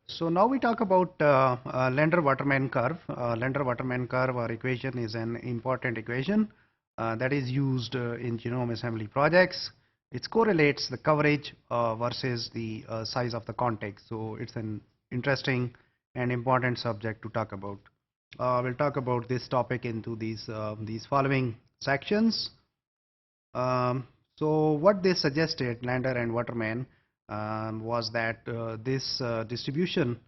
So now we talk about Lender-Waterman curve. Lender-Waterman curve or equation is an important equation that is used in genome assembly projects. It correlates the coverage versus the size of the context. So it's an interesting and important subject to talk about. We'll talk about this topic into these following sections. So what they suggested, Lander and Waterman, was that this distribution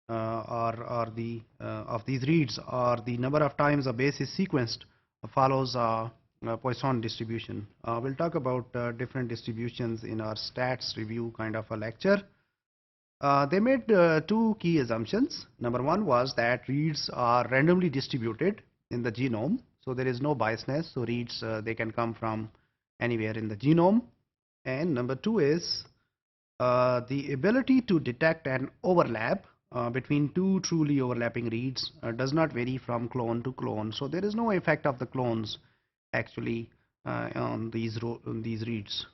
or the of these reads, or the number of times a base is sequenced, follows a Poisson distribution. We'll talk about different distributions in our stats review kind of a lecture. They made two key assumptions. Number one was that reads are randomly distributed in the genome, so there is no biasness, so reads they can come from anywhere in the genome. And number two is the ability to detect an overlap between two truly overlapping reads does not vary from clone to clone, so there is no effect of the clones actually on these reads.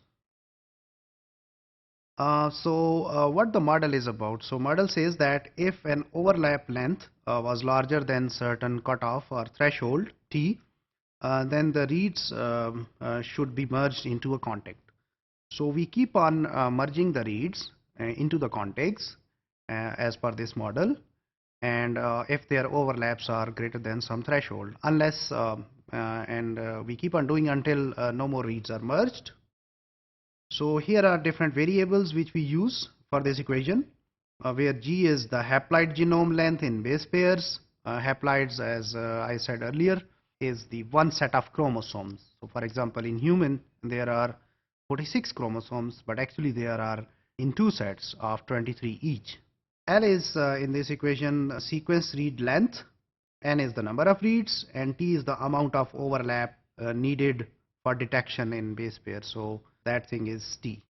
What the model is about? So model says that if an overlap length was larger than certain cutoff or threshold T, then the reads should be merged into a context. So we keep on merging the reads into the context as per this model, and if their overlaps are greater than some threshold, unless we keep on doing until no more reads are merged. So here are different variables which we use for this equation, where G is the haploid genome length in base pairs. Haploids, as I said earlier, is the one set of chromosomes. So for example, in human there are 46 chromosomes, but actually there are in two sets of 23 each. L is in this equation sequence read length, N is the number of reads, and T is the amount of overlap needed for detection in base pair. So that thing is T.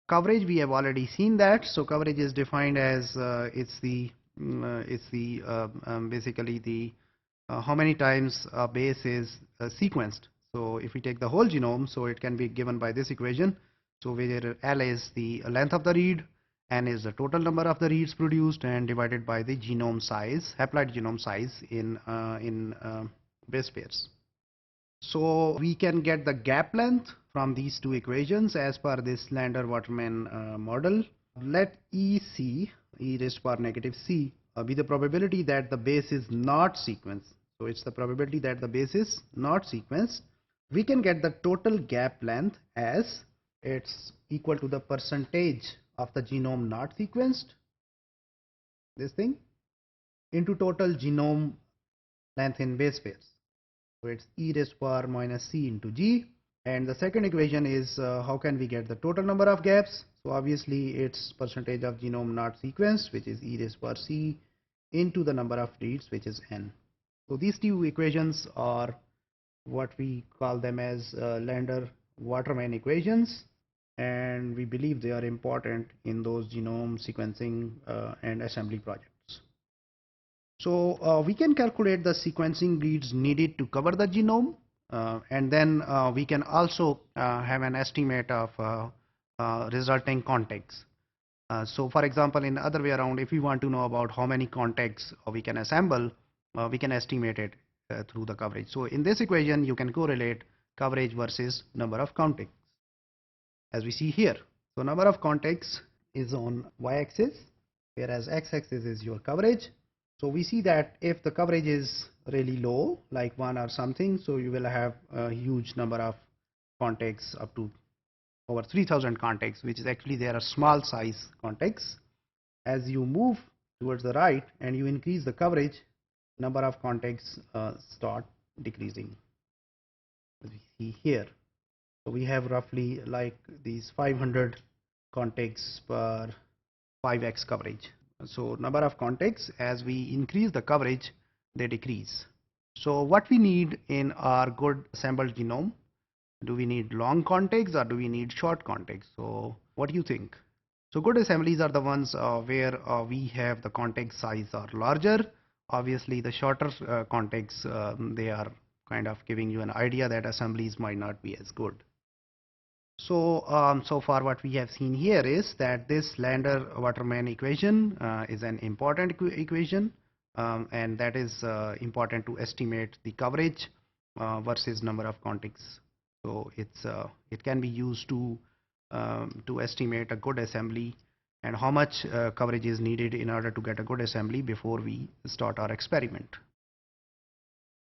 Coverage, we have already seen that. So coverage is defined as basically the how many times a base is sequenced. So if we take the whole genome, so it can be given by this equation. So where L is the length of the read, N is the total number of the reads produced, and divided by the genome size, haploid genome size in base pairs. So we can get the gap length from these two equations as per this Lander-Waterman model. Let EC, e raised to power negative c, be the probability that the base is not sequenced. So it's the probability that the base is not sequenced. We can get the total gap length as it's equal to the percentage of the genome not sequenced, this thing, into total genome length in base pairs. So it's e raised to power minus c into g. And the second equation is how can we get the total number of gaps? So obviously it's percentage of genome not sequenced, which is e raised to power c, into the number of reads, which is n. So these two equations are what we call them as Lander-Waterman equations, and we believe they are important in those genome sequencing and assembly projects. So we can calculate the sequencing reads needed to cover the genome, and then we can also have an estimate of resulting contexts. So for example, in other way around, if we want to know about how many contexts we can assemble, we can estimate it through the coverage. So in this equation, you can correlate coverage versus number of contexts, as we see here. So number of contexts is on y-axis, whereas x-axis is your coverage. So we see that if the coverage is really low, like 1 or something, so you will have a huge number of contexts, up to over 3000 contexts, which is actually there are small size contexts. As you move towards the right and you increase the coverage, number of contexts start decreasing, as we see here. So we have roughly like these 500 contexts per 5x coverage. So number of contexts, as we increase the coverage, they decrease. So what we need in our good assembled genome, do we need long contexts or do we need short contexts? So what do you think? So good assemblies are the ones where we have the context size are larger. Obviously the shorter contexts, they are kind of giving you an idea that assemblies might not be as good. So far what we have seen here is that this Lander-Waterman equation is an important equation, and that is important to estimate the coverage versus number of contacts. So it can be used to estimate a good assembly and how much coverage is needed in order to get a good assembly before we start our experiment.